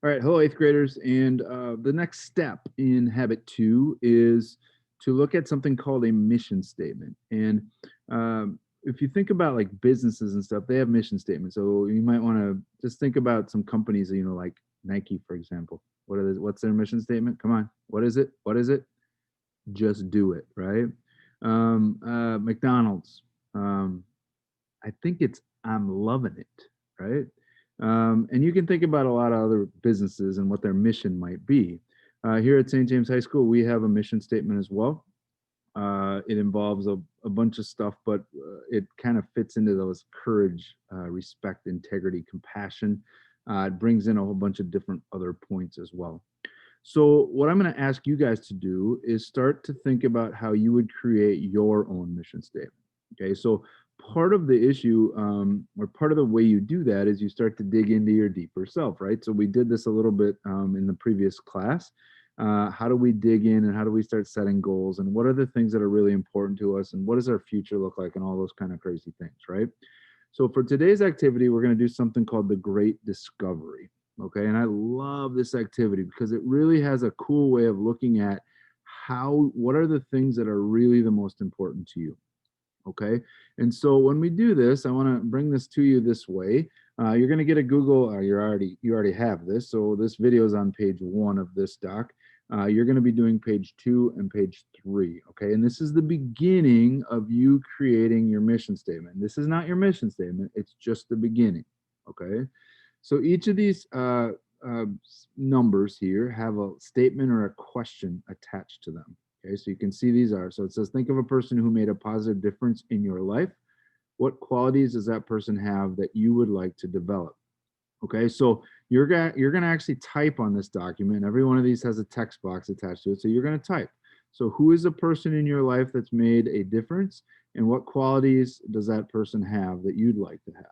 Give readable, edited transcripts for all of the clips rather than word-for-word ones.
All right, hello, eighth graders. And the next step in habit two is to look at something called a mission statement. And if you think about like businesses and stuff, they have mission statements. So you might want to just think about some companies, like Nike, for example. What's their mission statement? Come on, what is it? What is it? Just do it, right? McDonald's. Um, I think it's I'm loving it, right? And you can think about a lot of other businesses and what their mission might be. Here at St. James High School, we have a mission statement as well. It involves a bunch of stuff, but it kind of fits into those courage, respect, integrity, compassion. It brings in a whole bunch of different other points as well. So, what I'm going to ask you guys to do is start to think about how you would create your own mission statement. Okay, so part of the issue, or part of the way you do that, is you start to dig into your deeper self, right? So, we did this a little bit in the previous class. How do we dig in and how do we start setting goals? And what are the things that are really important to us? And what does our future look like? And all those kind of crazy things, right? So for today's activity, we're going to do something called the Great Discovery. Okay. And I love this activity because it really has a cool way of looking at what are the things that are really the most important to you. Okay. And so when we do this, I want to bring this to you this way. You're going to get a Google, you already have this. So this video is on page one of this doc. You're going to be doing page two and page three. Okay. And this is the beginning of you creating your mission statement. This is not your mission statement. It's just the beginning. Okay. So each of these uh, numbers here have a statement or a question attached to them. Okay, so you can see these are. So it says, think of a person who made a positive difference in your life. What qualities does that person have that you would like to develop? Okay, so you're gonna actually type on this document. Every one of these has a text box attached to it. So you're gonna type. So who is a person in your life that's made a difference, and what qualities does that person have that you'd like to have?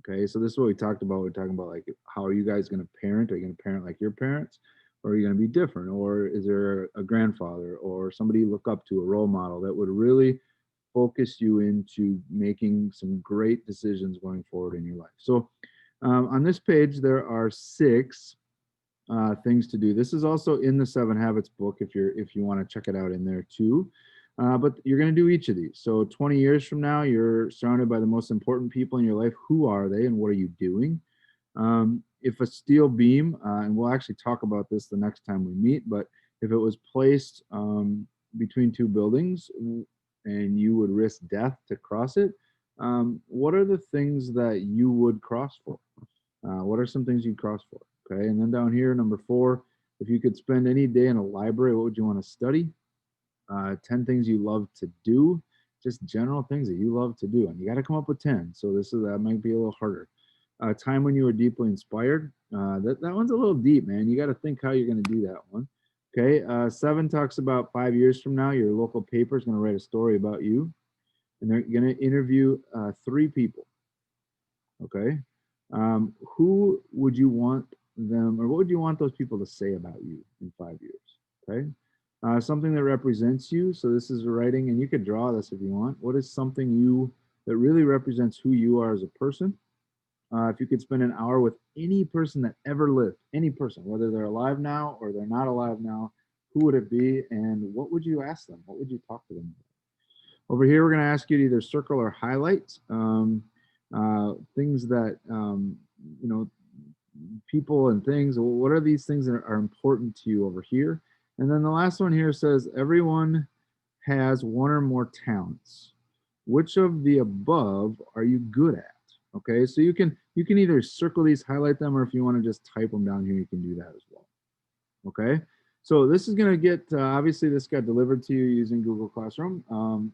Okay, so this is what we talked about. We're talking about like how are you guys gonna parent? Are you gonna parent like your parents? Or are you gonna be different? Or is there a grandfather or somebody you look up to, a role model that would really focus you into making some great decisions going forward in your life? So on this page, there are six things to do. This is also in the Seven Habits book if you want to check it out in there too. But you're going to do each of these. So 20 years from now, you're surrounded by the most important people in your life. Who are they, and what are you doing? If a steel beam, and we'll actually talk about this the next time we meet, but if it was placed between two buildings and you would risk death to cross it, what are the things that you would cross for? What are some things you'd cross for? Okay, and then down here, number four, if you could spend any day in a library, what would you want to study? 10 things you love to do, just general things that you love to do. And you got to come up with 10. So that might be a little harder. Time when you were deeply inspired. That one's a little deep, man. You got to think how you're going to do that one. Okay, seven talks about 5 years from now, your local paper is going to write a story about you, and they're going to interview three people. Okay, who would you want them, or what would you want those people to say about you in 5 years? Okay, something that represents you. So this is writing, and you could draw this if you want. What is something that really represents who you are as a person? If you could spend an hour with any person that ever lived, any person, whether they're alive now or they're not alive now, who would it be, and what would you ask them? What would you talk to them about? Over here, we're going to ask you to either circle or highlight things that, people and things. What are these things that are important to you over here? And then the last one here says, everyone has one or more talents. Which of the above are you good at? Okay, so you can either circle these, highlight them, or if you want to just type them down here, you can do that as well. Okay, so this is going to get, obviously this got delivered to you using Google Classroom,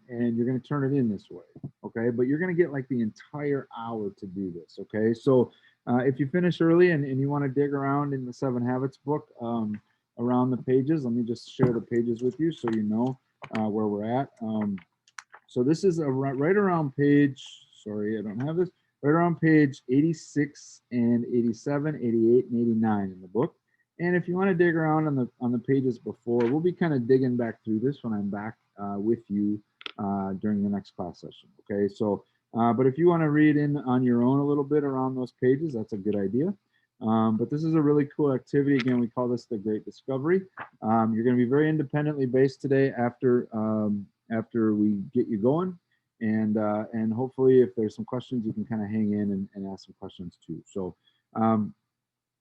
and you're going to turn it in this way. Okay, but you're going to get like the entire hour to do this. Okay, so if you finish early and you want to dig around in the Seven Habits book, around the pages, let me just share the pages with you so you know where we're at. So this is right around page, sorry, I don't have this, right around page 86 and 87, 88, and 89 in the book. And if you want to dig around on the pages before, we'll be kind of digging back through this when I'm back with you during the next class session. Okay, so but if you want to read in on your own a little bit around those pages, that's a good idea. But this is a really cool activity. Again, we call this the Great Discovery. You're going to be very independently based today after we get you going. And hopefully, if there's some questions, you can kind of hang in and ask some questions too. So um,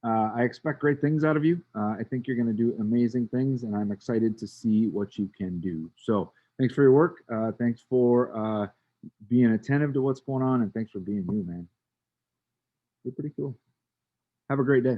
I expect great things out of you. I think you're going to do amazing things, and I'm excited to see what you can do. So thanks for your work. Thanks for being attentive to what's going on, and thanks for being you, man. You're pretty cool. Have a great day.